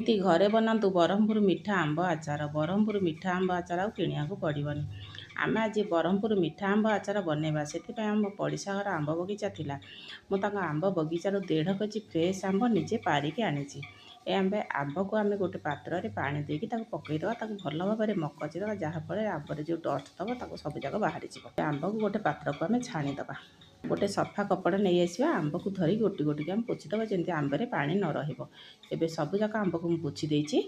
ଏମିତି ଘରେ ବନାନ୍ତୁ ବ୍ରହ୍ମପୁର ମିଠା ଆମ୍ବ ଆଚାର। ବ୍ରହ୍ମପୁର ମିଠା ଆମ୍ବ ଆଚାର ଆଉ କିଣିବାକୁ ପଡ଼ିବନି। ଆମେ ଆଜି ବ୍ରହ୍ମପୁର ମିଠା ଆମ୍ବ ଆଚାର ବନେଇବା। ସେଥିପାଇଁ ଆମ ପଡ଼ିଶା ଘର ଆମ୍ବ ବଗିଚା ଥିଲା। ମୁଁ ତାଙ୍କ ଆମ୍ବ ବଗିଚାରୁ 1.5 କେଜି ଫ୍ରେଶ୍ ଆମ୍ବ ନିଜେ ପାରିକି ଆଣିଛି। ଏ ଆମ୍ବକୁ ଆମେ ଗୋଟେ ପାତ୍ରରେ ପାଣି ଦେଇକି ତାକୁ ପକାଇଦେବା। ତାକୁ ଭଲ ଭାବରେ ମକଚିଦେବା, ଯାହାଫଳରେ ଆମ୍ବରେ ଯେଉଁ ଡଷ୍ଟ ଥିବ ତାକୁ ସବୁଯାକ ବାହାରିଯିବ। ଆମ୍ବକୁ ଗୋଟେ ପାତ୍ରକୁ ଆମେ ଛାଣିଦେବା। ଗୋଟେ ସଫା କପଡ଼ା ନେଇ ଆସିବା। ଆମ୍ବକୁ ଧରି ଗୋଟି ଗୋଟିକି ଆମେ ପୋଛିଦେବା, ଯେମିତି ଆମ୍ବରେ ପାଣି ନ ରହିବ। ଏବେ ସବୁଯାକ ଆମ୍ବକୁ ମୁଁ ପୋଛି ଦେଇଛି।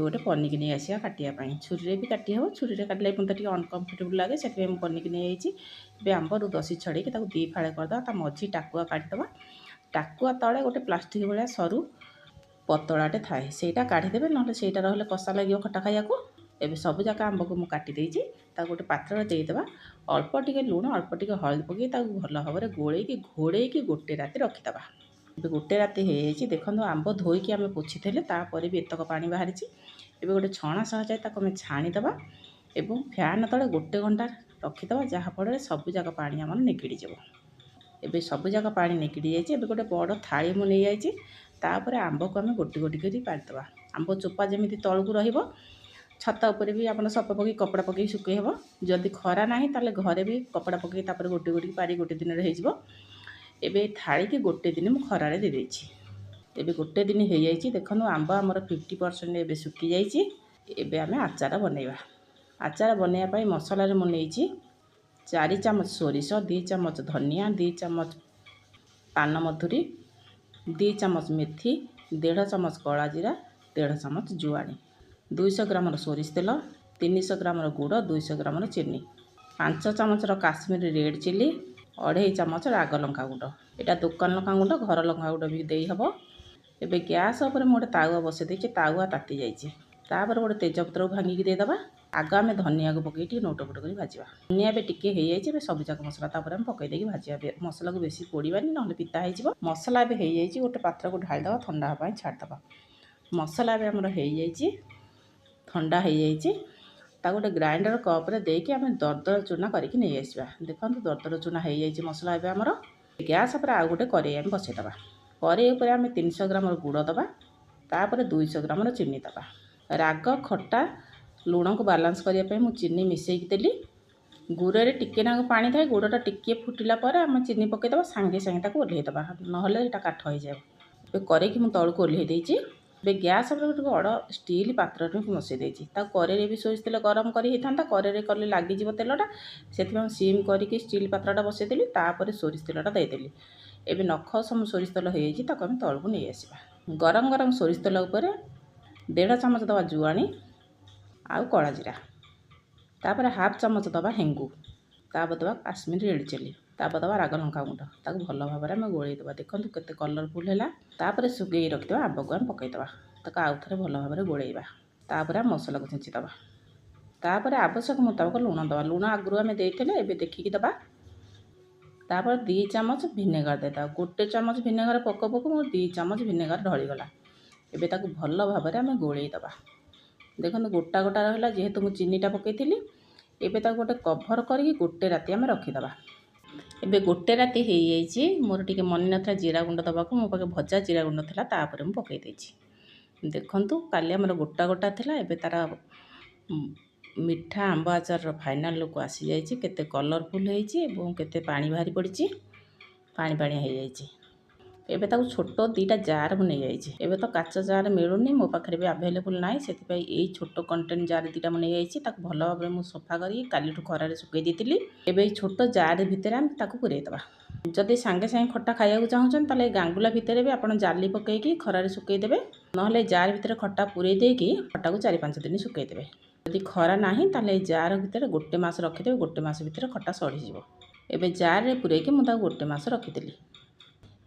ଗୋଟେ ପନିକି ନେଇ ଆସିବା କାଟିବା ପାଇଁ। ଛୁରୀରେ ବି କାଟି ହେବ। ଛୁରୀରେ କାଟିଲେ ମୋତେ ଟିକେ ଅନକମ୍ଫର୍ଟେବୁଲ୍ ଲାଗେ, ସେଥିପାଇଁ ମୁଁ ପନିକି ନେଇଯାଇଛି। ଏବେ ଆମ୍ବରୁ ଦସି ଛଡ଼େଇକି ତାକୁ 2 ଫାଳ କରିଦେବା। ତା ମଝି ଟାକୁଆ କାଢ଼ିଦେବା। ଟାକୁଆ ତଳେ ଗୋଟେ ପ୍ଲାଷ୍ଟିକ୍ ଭଳିଆ ସରୁ ପତଳାଟେ ଥାଏ, ସେଇଟା କାଢ଼ିଦେବେ, ନହେଲେ ସେଇଟା ରହିଲେ କଷା ଲାଗିବ ଖଟା ଖାଇବାକୁ। ଏବେ ସବୁଯାକ ଆମ୍ବକୁ ମୁଁ କାଟି ଦେଇଛି। ତାକୁ ଗୋଟେ ପାତ୍ରରେ ଦେଇଦେବା। ଅଳ୍ପ ଟିକେ ଲୁଣ, ଅଳ୍ପ ଟିକେ ହଳଦୀ ପକାଇ ତାକୁ ଭଲ ଭାବରେ ଗୋଳେଇକି ଘୋଡ଼େଇକି ଗୋଟେ ରାତି ରଖିଦେବା। ଏବେ ଗୋଟେ ରାତି ହେଇଯାଇଛି। ଦେଖନ୍ତୁ ଆମ୍ବ ଧୋଇକି ଆମେ ପୋଛିଥିଲେ, ତାପରେ ବି ଏତକ ପାଣି ବାହାରିଛି। ଏବେ ଗୋଟେ ଛଣା ସାହାଯ୍ୟରେ ତାକୁ ଆମେ ଛାଣିଦେବା ଏବଂ ଫ୍ୟାନ୍ ତଳେ 1 ଘଣ୍ଟା ରଖିଦେବା, ଯାହାଫଳରେ ସବୁଯାକ ପାଣି ଆମର ନିଗିଡ଼ିଯିବ। ଏବେ ସବୁଯାକ ପାଣି ନିଗିଡ଼ି ଯାଇଛି। ଏବେ ଗୋଟେ ବଡ଼ ଥାଳି ମୁଁ ନେଇଯାଇଛି। ତାପରେ ଆମ୍ବକୁ ଆମେ ଗୋଟି ଗୋଟି କରି ପାରିଦେବା। ଆମ୍ବ ଚୋପା ଯେମିତି ତଳକୁ ରହିବ। ଛାତ ଉପରେ ବି ଆପଣ ସପ ପକାଇ କପଡ଼ା ପକାଇ ଶୁଖେଇ ହେବ। ଯଦି ଖରା ନାହିଁ ତାହେଲେ ଘରେ ବି କପଡ଼ା ପକାଇ ତାପରେ ଗୋଟି ଗୋଟିକି ପାରି ଗୋଟେ ଦିନରେ ହେଇଯିବ। ଏବେ ଥାଳିକି ଗୋଟେ ଦିନ ମୁଁ ଖରାରେ ଦେଇଦେଇଛି। ଏବେ ଗୋଟେ ଦିନ ହେଇଯାଇଛି। ଦେଖନ୍ତୁ ଆମ୍ବ ଆମର 50% ଏବେ ଶୁଖିଯାଇଛି। ଏବେ ଆମେ ଆଚାର ବନେଇବା। ଆଚାର ବନେଇବା ପାଇଁ ମସଲାରେ ମୁଁ ନେଇଛି 4 ଚାମଚ ସୋରିଷ, 2 ଚାମଚ ଧନିଆ, 2 ଚାମଚ ପାନମଧୁରୀ, 2 ଚାମଚ ମେଥି, 1.5 ଚାମଚ କଳା ଜିରା, 1.5 ଚାମଚ ଜୁଆଣି, 200 ଗ୍ରାମର ସୋରିଷ ତେଲ, 300 ଗ୍ରାମର ଗୁଡ଼, 200 ଗ୍ରାମର ଚିନି, 5 ଚାମଚର କାଶ୍ମୀରୀ ରେଡ଼୍ ଚିଲି, 2.5 ଚାମଚ ରାଗ ଲଙ୍କା ଗୁଣ୍ଡ। ଏଇଟା ଦୋକାନ ଲଙ୍କା ଗୁଣ୍ଡ, ଘର ଲଙ୍କା ଗୁଣ୍ଡ ବି ଦେଇହେବ। ଏବେ ଗ୍ୟାସ୍ ଉପରେ ମୁଁ ଗୋଟେ ତାୱା ବସାଇ ଦେଇଛି। ତାୱା ତାତି ଯାଇଛି। ତାପରେ ଗୋଟେ ତେଜପତ୍ରକୁ ଭାଙ୍ଗିକି ଦେଇଦେବା। ଆଗ ଆମେ ଧନିଆକୁ ପକାଇ ଟିକେ ନୋଟ ପୋଟ କରି ଭାଜିବା। ଧନିଆ ଏବେ ଟିକେ ହେଇଯାଇଛି। ଏବେ ସବୁଯାକ ମସଲା ତାପରେ ଆମେ ପକାଇ ଦେଇକି ଭାଜିବା। ମସଲାକୁ ବେଶୀ ପୋଡ଼ିବାନି, ନହେଲେ ପିତା ହେଇଯିବ। ମସଲା ଏବେ ହେଇଯାଇଛି। ଗୋଟେ ପାତ୍ରକୁ ଢାଳିଦେବା, ଥଣ୍ଡା ହେବା ପାଇଁ ଛାଡ଼ିଦେବା। ମସଲା ଏବେ ଆମର ହେଇଯାଇଛି, ଥଣ୍ଡା ହେଇଯାଇଛି। ତାକୁ ଗୋଟେ ଗ୍ରାଇଣ୍ଡର କପ୍ରେ ଦେଇକି ଆମେ ଦରଦର ଚୁନା କରିକି ନେଇ ଆସିବା। ଦେଖନ୍ତୁ ଦରଦର ଚୁନା ହେଇଯାଇଛି ମସଲା ଏବେ ଆମର। ଗ୍ୟାସ୍ ଉପରେ ଆଉ ଗୋଟେ କଡ଼େଇ ଆମେ ବସାଇଦେବା। କଡ଼େଇ ଉପରେ ଆମେ 300 ଗ୍ରାମର ଗୁଡ଼ ଦେବା। ତାପରେ 200 ଗ୍ରାମର ଚିନି ଦେବା। ରାଗ, ଖଟା, ଲୁଣକୁ ବାଲାନ୍ସ କରିବା ପାଇଁ ମୁଁ ଚିନି ମିଶାଇକି ଦେଲି। ଗୁଡ଼ରେ ଟିକେ ନାକୁ ପାଣି ଥାଏ। ଗୁଡ଼ଟା ଟିକିଏ ଫୁଟିଲା ପରେ ଆମେ ଚିନି ପକାଇଦେବା। ସାଙ୍ଗେ ସାଙ୍ଗେ ତାକୁ ଓହ୍ଲାଇ ଦେବା, ନହେଲେ ଏଇଟା କାଠ ହେଇଯାଏ। ଏବେ କରେଇକି ମୁଁ ତଳକୁ ଓହ୍ଲାଇ ଦେଇଛି। ଏବେ ଗ୍ୟାସ୍ ଉପରେ ଗୋଟେ ବଡ଼ ଷ୍ଟିଲ୍ ପାତ୍ରରେ ମୁଁ ବସାଇ ଦେଇଛି। ତାକୁ କରେଇରେ ବି ସୋରିଷ ତେଲ ଗରମ କରି ହେଇଥାନ୍ତା, କରେଇରେ କଲେ ଲାଗିଯିବ ତେଲଟା, ସେଥିପାଇଁ ସିମ୍ କରିକି ଷ୍ଟିଲ୍ ପାତ୍ରଟା ବସାଇଦେଲି। ତାପରେ ସୋରିଷ ତେଲଟା ଦେଇଦେଲି। ଏବେ ନଖ ସମ ସୋରିଷ ତେଲ ହେଇଯାଇଛି, ତାକୁ ଆମେ ତଳକୁ ନେଇ ଆସିବା। ଗରମ ଗରମ ସୋରିଷ ତେଲ ଉପରେ 1.5 ଚାମଚ ଦେବା ଜୁଆଣି ଆଉ କଳା ଜିରା। ତାପରେ 1/2 ଚାମଚ ଦେବା ହେଙ୍ଗୁ। ତାପରେ ଦେବା କାଶ୍ମୀରୀ ରେଡ଼୍ ଚିଲି। ତାପରେ ଦେବା ରାଗ ଲଙ୍କା ଗୁଣ୍ଡ। ତାକୁ ଭଲ ଭାବରେ ଆମେ ଗୋଳେଇ ଦେବା। ଦେଖନ୍ତୁ କେତେ କଲରଫୁଲ୍ ହେଲା। ତାପରେ ଶୁଖେଇ ରଖିଥିବା ଆମ୍ବକୁ ଆମେ ପକାଇଦେବା। ତାକୁ ଆଉ ଥରେ ଭଲ ଭାବରେ ଗୋଳେଇବା। ତାପରେ ଆମେ ମସଲାକୁ ଛିଞ୍ଚିଦେବା। ତାପରେ ଆବଶ୍ୟକ ମୁତାବକ ଲୁଣ ଦେବା। ଲୁଣ ଆଗରୁ ଆମେ ଦେଇଥିଲେ, ଏବେ ଦେଖିକି ଦେବା। ତାପରେ 2 ଚାମଚ ଭିନେଗାର ଦେଇଦେବା। 1 ଚାମଚ ଭିନେଗାର ପକଉ ପକଉ ମୋର 2 ଚାମଚ ଭିନେଗାର ଢଳିଗଲା। ଏବେ ତାକୁ ଭଲ ଭାବରେ ଆମେ ଗୋଳେଇ ଦେବା। ଦେଖନ୍ତୁ ଗୋଟା ଗୋଟା ରହିଲା, ଯେହେତୁ ମୁଁ ଚିନିଟା ପକାଇଥିଲି। ଏବେ ତାକୁ ଗୋଟେ କଭର କରିକି ଗୋଟେ ରାତି ଆମେ ରଖିଦେବା। ଏବେ ଗୋଟେ ରାତି ହେଇଯାଇଛି। ମୋର ଟିକେ ମନେ ନଥିଲା ଜିରା ଗୁଣ୍ଡ ଦେବାକୁ, ମୋ ପାଖେ ଭଜା ଜିରା ଗୁଣ୍ଡ ଥିଲା, ତାପରେ ମୁଁ ପକାଇ ଦେଇଛି। ଦେଖନ୍ତୁ କାଲି ଆମର ଗୋଟା ଗୋଟା ଥିଲା, ଏବେ ତାର ମିଠା ଆମ୍ବ ଆଚାରର ଫାଇନାଲ୍ ଲୁକ୍ ଆସିଯାଇଛି। କେତେ କଲରଫୁଲ୍ ହେଇଛି ଏବଂ କେତେ ପାଣି ବାହାରି ପଡ଼ିଛି, ପାଣି ପାଣିଆ ହେଇଯାଇଛି। ଏବେ ତାକୁ ଛୋଟ 2ଟା ଜାର୍ ମୁଁ ନେଇଯାଇଛି। ଏବେ ତ କାଚ ଜାର୍ ମିଳୁନି, ମୋ ପାଖରେ ବି ଆଭେଲେବୁଲ୍ ନାହିଁ, ସେଥିପାଇଁ ଏଇ ଛୋଟ କଣ୍ଟେନ୍ ଜାର୍ 2ଟା ମୁଁ ନେଇଯାଇଛି। ତାକୁ ଭଲ ଭାବରେ ମୁଁ ସଫା କରିକି କାଲିଠୁ ଖରାରେ ଶୁଖେଇ ଦେଇଥିଲି। ଏବେ ଏଇ ଛୋଟ ଜାର୍ ଭିତରେ ଆମେ ତାକୁ ପୁରେଇ ଦେବା। ଯଦି ସାଙ୍ଗେ ସାଙ୍ଗେ ଖଟା ଖାଇବାକୁ ଚାହୁଁଛନ୍ତି, ତାହେଲେ ଏଇ ଗାଙ୍ଗୁଲା ଭିତରେ ବି ଆପଣ ଜାଲି ପକାଇକି ଖରାରେ ଶୁଖେଇ ଦେବେ, ନହେଲେ ଜାର୍ ଭିତରେ ଖଟା ପୁରେଇ ଦେଇକି ଖଟାକୁ 4-5 ଦିନ ଶୁଖେଇ ଦେବେ। ଯଦି ଖରା ନାହିଁ, ତାହେଲେ ଏଇ ଜାର୍ ଭିତରେ 1 ମାସ ରଖିଦେବେ। 1 ମାସ ଭିତରେ ଖଟା ସଢ଼ିଯିବ। ଏବେ ଜାର୍ରେ ପୁରେଇକି ମୁଁ ତାକୁ 1 ମାସ ରଖିଥିଲି।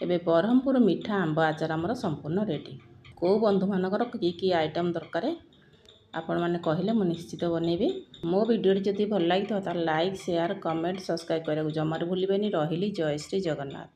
ଏବେ ବ୍ରହ୍ମପୁର ମିଠା ଆମ୍ବ ଆଚାର ଆମର ସମ୍ପୂର୍ଣ୍ଣ ରେଡ଼ି। କେଉଁ ବନ୍ଧୁମାନଙ୍କର କି ଆଇଟମ୍ ଦରକାର ଆପଣମାନେ କହିଲେ ମୁଁ ନିଶ୍ଚିତ ବନେଇବି। ମୋ ଭିଡ଼ିଓଟି ଯଦି ଭଲ ଲାଗିଥିବ ତାହେଲେ ଲାଇକ୍, ସେୟାର, କମେଣ୍ଟ, ସବସ୍କ୍ରାଇବ୍ କରିବାକୁ ଜମାରୁ ଭୁଲିବେନି। ରହିଲି। ଜୟ ଶ୍ରୀ ଜଗନ୍ନାଥ।